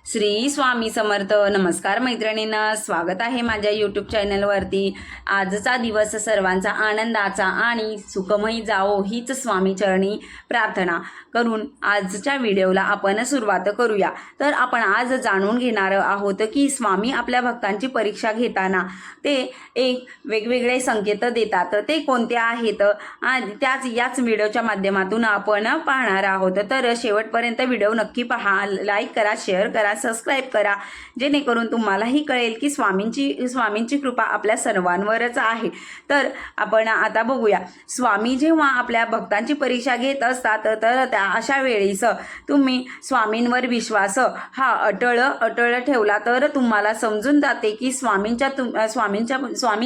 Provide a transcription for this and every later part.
श्री स्वामी समर्थ. नमस्कार मैत्रिणींना, स्वागत आहे माझ्या यूट्यूब चॅनलवरती. आजचा दिवस सर्वांचा आनंदाचा आणि सुखमयी जावो हीच स्वामीचरणी प्रार्थना करून आजच्या व्हिडिओला आपण सुरुवात करूया. तर आपण आज जाणून घेणार आहोत की स्वामी आपल्या भक्तांची परीक्षा घेताना ते एक वेगवेगळे संकेत देतात, ते कोणते आहेत आणि याच व्हिडिओच्या माध्यमातून आपण पाहणार आहोत. तर शेवटपर्यंत व्हिडिओ नक्की पहा, लाईक करा, शेअर करा, सबस्क्राईब करा, जेणेकरून तुम्हालाही कळेल की स्वामींची कृपा आपल्या सर्वांवरच आहे. तर आपण आता बघूया, स्वामी जेव्हा आपल्या भक्तांची परीक्षा घेत असतात तर त्या अशा वेळेस तुम्ही स्वामींवर विश्वास हा अटळ ठेवला तर तुम्हाला समजून जाते की स्वामी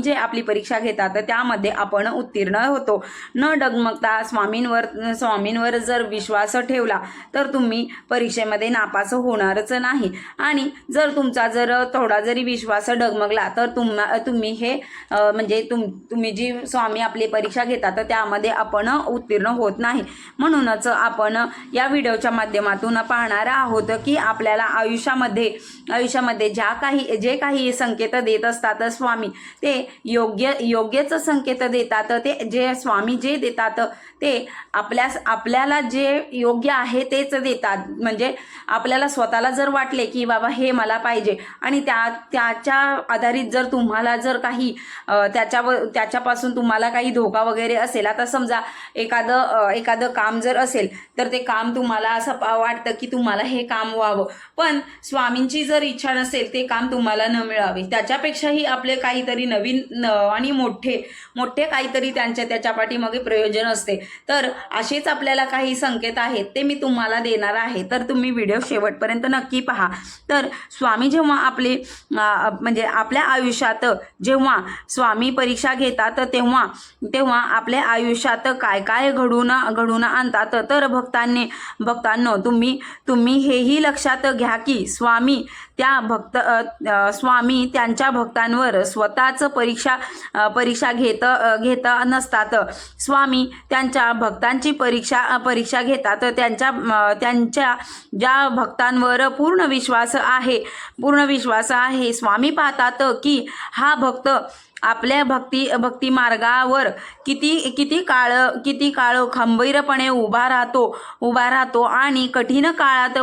जे आपली परीक्षा घेतात त्यामध्ये आपण उत्तीर्ण होतो. न डगमगता स्वामींवर जर विश्वास ठेवला तर तुम्ही परीक्षेमध्ये नापास होणारच नाही. आणि जर तुमचा थोडा जरी विश्वास डगमगला तर तुम्ही हे म्हणजे तुम्ही जी स्वामी आपली परीक्षा घेतात त्यामध्ये आपण उत्तीर्ण होत नाही. म्हणूनच आपण या व्हिडिओच्या माध्यमातून पाहणार आहोत की आपल्याला आयुष्यामध्ये जे काही संकेत देत असतात स्वामी, ते योग्यच संकेत देतात. ते जे स्वामी जे देतात ते आपल्याला जे योग्य आहे तेच देतात. म्हणजे आपल्याला स्वतःला जर वाटले की बाबा हे मला पाहिजे आणि त्याच्या आधारित जर तुम्हाला जर काही त्याच्यापासून तुम्हाला काही धोका वगैरे असेल, आता समजा एखादं काम जर असेल तर ते काम तुम्हाला असं वाटतं की तुम्हाला हे काम व्हावं, पण स्वामींची जर इच्छा नसेल ते काम तुम्हाला न मिळावे, त्याच्यापेक्षाही आपले काहीतरी नवीन आणि मोठे काहीतरी त्याच्या पाठीमागे प्रयोजन असते. तर असेच आपल्याला काही संकेत आहेत ते मी तुम्हाला देणार आहे, तर तुम्ही व्हिडिओ शेवटपर्यंत नक्की पहा. तर स्वामी जेव्हा म्हणजे आपल्या आयुष्यात जेव्हा स्वामी परीक्षा घेतात तेव्हा आपल्या आयुष्यात काय घडून आणतात. तर भक्तांनो तुम्ही हेही लक्षात घ्या की स्वामी त्यांच्या भक्तांवर स्वतःच परीक्षा घेत नसतात. स्वामी त्यांच्या भक्तांची परीक्षा घेतात त्यांच्या ज्या भक्तांवर पूर्ण विश्वास आहे. स्वामी पाहतात की हा भक्त आपल्या भक्ती मार्गावर किती काळ खंबीरपणे उभा राहतो आणि कठीण काळात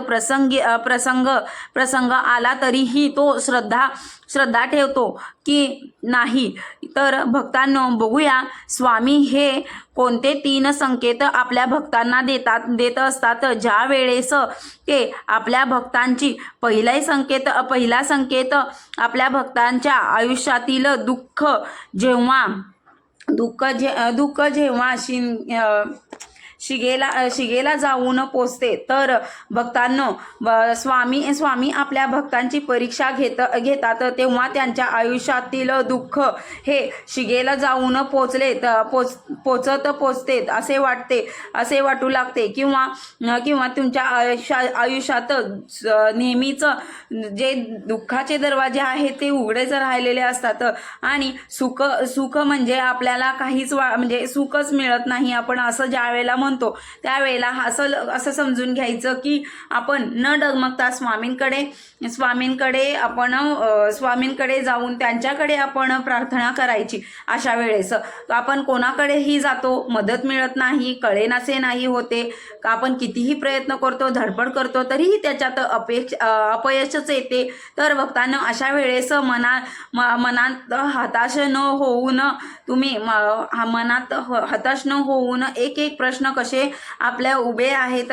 प्रसंग आला तरीही तो श्रद्धा ठेवतो की नाही. तर भक्तांनो, बघूया स्वामी हे कोणते 3 संकेत आपल्या भक्तांना देत असतात. ज्या वेळेस ते आपल्या भक्तांची पहिला संकेत आपल्या भक्तांच्या आयुष्यातील दुःख जेव्हा शिगेला जाऊन पोचते. तर भक्तांनो, स्वामी आपल्या भक्तांची परीक्षा घेतात तेव्हा त्यांच्या आयुष्यातील दुःख हे शिगेला जाऊन पोचते असे वाटू लागते किंवा तुमच्या आयुष्यात नेहमीच जे दुःखाचे दरवाजे आहेत ते उघडेच राहिलेले असतात आणि सुख म्हणजे आपल्याला काहीच म्हणजे सुखच मिळत नाही. आपण असं ज्या वेळेला म्हणतो त्यावेळेला असं समजून घ्यायचं की आपण न डगमगता स्वामींकडे जाऊन त्यांच्याकडे आपण प्रार्थना करायची. अशा वेळेस आपण कोणाकडेही जातो, मदत मिळत नाही, कळेनासे नाही होते. आपण कितीही प्रयत्न करतो, धडपड करतो, तरीही त्याच्यात अपयशच येते. तर भक्तांनो, अशा वेळेस मनात हताश न होऊन एक प्रश्न कसे आपल्या उभे आहेत,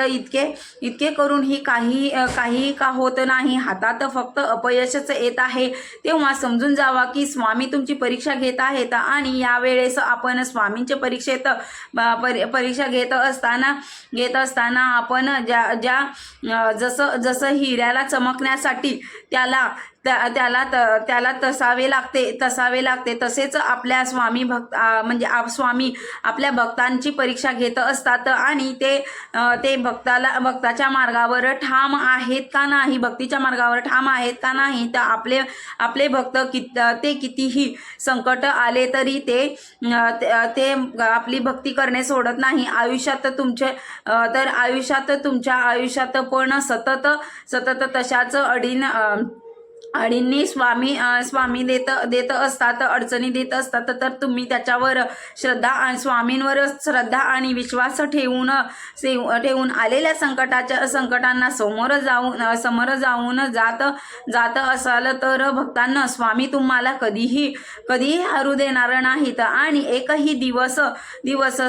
इतके करूनही काही का होत नाही, हातात फक्त अपयशच येत आहे, तेव्हा समजून जावा की स्वामी तुमची परीक्षा घेत आहेत. आणि यावेळेस आपण स्वामींच्या परीक्षा घेत असताना आपण जसं हिऱ्याला चमकण्यासाठी त्याला तसावे लागते तसेच आपल्या स्वामी आपल्या भक्तांची परीक्षा घेत असतात. असतात आणि ते भक्ताच्या मार्गावर ठाम आहेत का नाही, भक्तीच्या मार्गावर ठाम आहेत का नाही, तर आपले भक्त ते कितीही संकट आले तरी ते आपली भक्ती करणे सोडत नाही. तुमच्या आयुष्यात पण सतत तशाच अडींनी स्वामी देत असतात, अडचणी देत असतात. तर तुम्ही त्याच्यावर स्वामींवर श्रद्धा आणि विश्वास ठेवून आलेल्या संकटांना समोर जाऊन जात असाल तर भक्तांना स्वामी तुम्हाला कधीही हरू देणार नाहीत. आणि एकही दिवस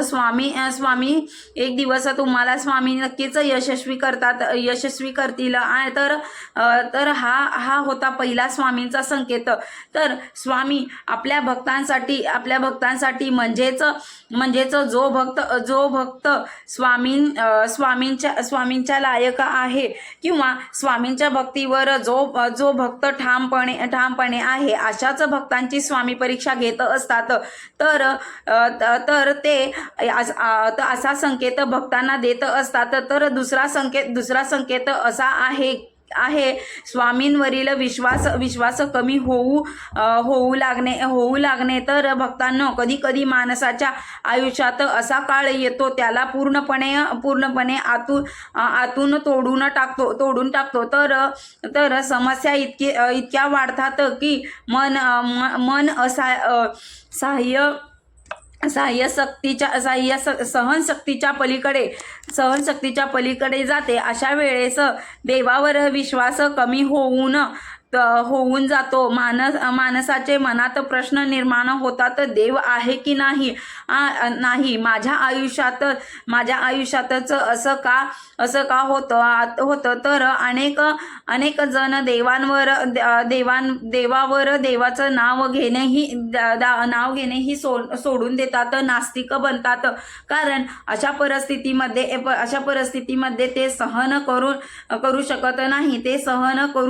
स्वामी एक दिवस तुम्हाला स्वामी नक्कीच यशस्वी करतील. तर हा होता पहिला स्वामींचा संकेत. तर स्वामी आपल्या भक्तांसाठी म्हणजेच जो भक्त स्वामींच्या लायक आहे किंवा स्वामींच्या भक्तीवर जो भक्त ठामपणे आहे अशाच भक्तांची स्वामी परीक्षा घेत असतात. तर ते असा संकेत भक्तांना देत असतात. तर दुसरा संकेत असा आहे स्वामींवरील विश्वास कमी होऊ लागणे. तर भक्तांनो, कधी माणसाच्या आयुष्यात असा काळ येतो त्याला पूर्णपणे आतून तोडून टाकतो. तर समस्या इतक्या वाढतात की मन सहनशक्तीच्या पलीकडे जाते. अशा वेळेस देवावर विश्वास कमी होऊन जातो. माणसाचे मनात प्रश्न निर्माण होतात, देव आहे की नाही, माझ्या आयुष्यातच असं का होतं. तर अनेक जण देवावर देवाचं नाव घेणेही सोडून देतात, नास्तिक बनतात. कारण अशा परिस्थितीमध्ये ते सहन करू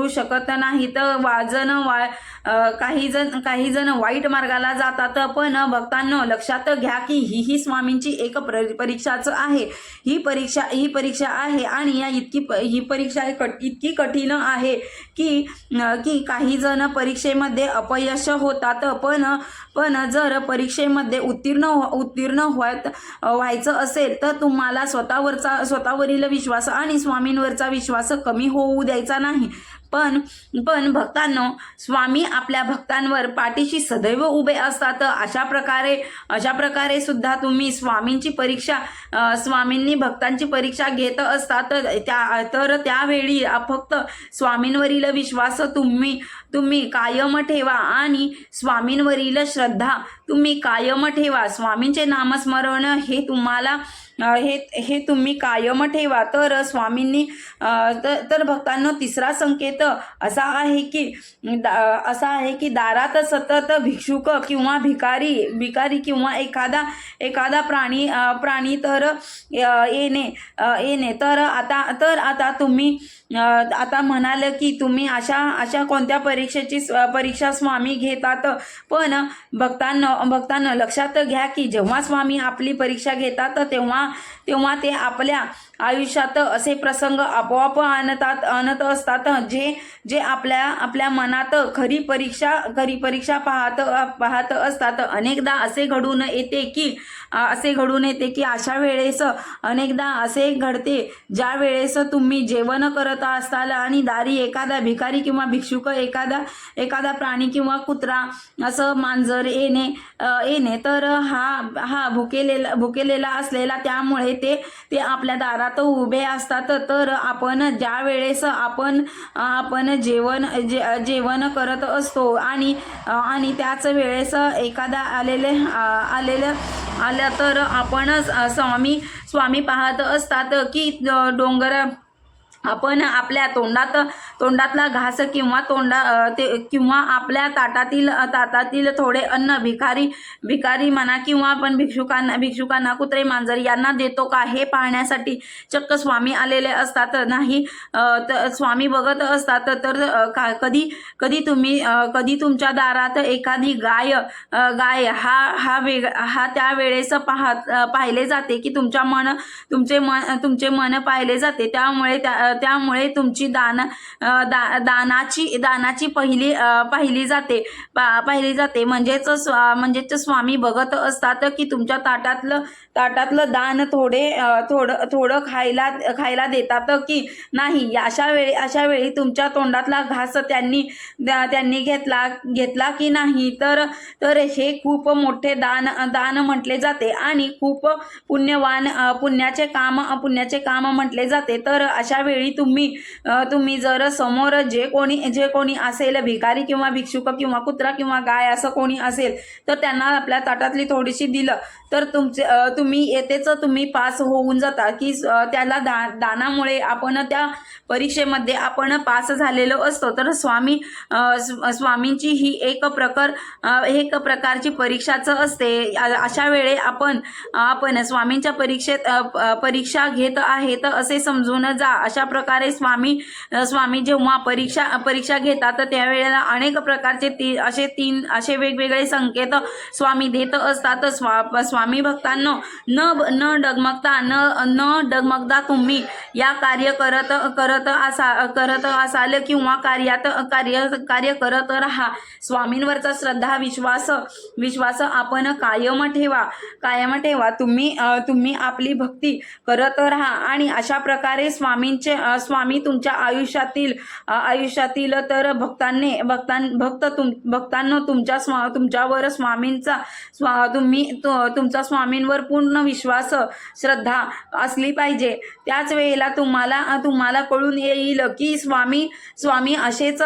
शकत नाही. तर काही जण वाईट मार्गाला जातात. पण भक्तांनो, लक्षात घ्या की ही स्वामींची एक परीक्षाच आहे. ही परीक्षा आहे आणि ही परीक्षा इतकी कठीण आहे की काही जण परीक्षेमध्ये अपयश होतात. पण जर परीक्षेमध्ये उत्तीर्ण व्हायचं असेल तर तुम्हाला स्वतःवरील विश्वास आणि स्वामींवरचा विश्वास कमी होऊ द्यायचा नाही. पण भक्तांनो, स्वामी आपल्या भक्तांवर पाठीशी सदैव उभे असतात. अशा प्रकारे सुद्धा तुम्ही स्वामींनी भक्तांची परीक्षा घेत असतात. तर त्यावेळी फक्त स्वामींवरील विश्वास तुम्ही कायम ठेवा आणि स्वामींवरील श्रद्धा तुम्ही कायम ठेवा. स्वामींचे नामस्मरण हे तुम्ही कायम ठेवा. तर स्वामींनी तर भक्तांनो, तिसरा संकेत असा आहे की दारात सतत भिक्षुक किंवा भिकारी किंवा एखादा प्राणी तर येणे. तर आता तुम्ही आता म्हणाल की तुम्ही अशा कोणत्या परीक्षा स्वामी घेतात. पण भक्तांनो, लक्षात घ्या की जेव्हा स्वामी आपली परीक्षा घेतात तेव्हा ते आपल्या आयुष्यात असे प्रसंग आपोआप आणत असतात जे आपल्या मनात खरी परीक्षा पाहत असतात. अनेकदा असे घडून येते की अशा वेळेस अनेकदा असे घडते ज्या वेळेस तुम्ही जेवण करत असाल आणि दारी एखादा भिकारी किंवा भिक्षुक, एखादा प्राणी किंवा कुत्रा, असं मांजर येणे. तर हा भुकेलेला असलेला, त्यामुळे ते आपल्या दारात उभे असतात. तर आपण ज्या वेळेस आपण जेवण करत असतो आणि त्याच वेळेस एखादा आलं तर आपण स्वामी पाहत असतात की डोंगर आपण आपल्या तोंडातला घास किंवा किंवा आपल्या ताटातील थोडे अन्न भिकारी म्हणा किंवा आपण भिक्षुकांना कुत्रे मांजर यांना देतो का हे पाहण्यासाठी चक्क स्वामी आलेले असतात. नाही स्वामी बघत असतात तर कधी तुमच्या दारात एखादी गाय हा त्या वेळेस पाहिले जाते की तुमचे मन पाहिले जाते. त्यामुळे तुमची दानाची पाहिली जाते. म्हणजेच स्वामी बघत असतात की तुमच्या ताटातलं दान थोडं खायला देतात की नाही. अशा वेळी तुमच्या तोंडातला घास त्यांनी घेतला की नाही. तर हे खूप मोठे दान म्हटले जाते आणि खूप पुण्याचे काम म्हटले जाते. तर अशा वेळी तुम्ही जर समोर जे कोणी असेल, भिकारी किंवा भिक्षुक किंवा कुत्रा किंवा गाय असं कोणी असेल, तर त्यांना आपल्या ताटातली थोडीशी दिलं तर तुम्ही पास होऊन जाता की त्याला दानामुळे आपण त्या परीक्षेमध्ये आपण पास झालेलो असतो. तर स्वामींची ही एक प्रकारची परीक्षाच असते. अशा वेळे आपण स्वामींच्या परीक्षा घेत आहेत असे समजून जा. अशा प्रकारे स्वामी जेव्हा परीक्षा घेतात त्यावेळेला अनेक प्रकारचे असे वेगवेगळे संकेत स्वामी देत असतात. स्वामी भक्तांनो, न डगमगता तुम्ही या कार्य करत असाल किंवा कार्य करत राहा. स्वामींवरचा श्रद्धा विश्वास आपण कायम ठेवा. तुम्ही आपली भक्ती करत राहा आणि अशा प्रकारे स्वामी तुमच्या आयुष्यातील तर भक्तांनो तुमच्यावर तुमचा स्वामींवर पूर्ण विश्वास श्रद्धा असली पाहिजे. त्याच वेळेला तुम्हाला कळून येईल की स्वामी असेच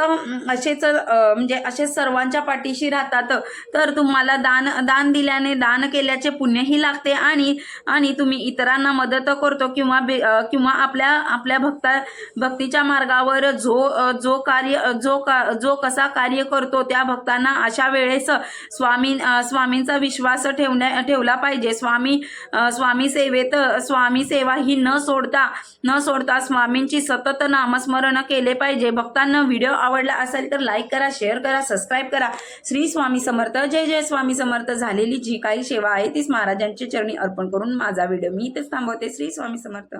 सर्वांच्या पाठीशी राहतात. तर तुम्हाला दान दिल्याने दान केल्याचे पुण्यही लागते आणि तुम्ही इतरांना मदत करतो किंवा आपल्या भक्तीच्या मार्गावर जो कसा कार्य करतो त्या भक्तांना अशा वेळेस स्वामींचा विश्वास ठेवला पाहिजे. स्वामी सेवा ही न सोडता स्वामींची सतत नामस्मरण केले पाहिजे. भक्तांना व्हिडिओ आवडला असेल तर लाईक करा, शेअर करा, सबस्क्राईब करा. श्री स्वामी समर्थ. जय जय स्वामी समर्थ. झालेली जी काही सेवा आहे तीच महाराजांच्या चरणी अर्पण करून माझा व्हिडिओ मी इथेच थांबवते. श्री स्वामी समर्थ.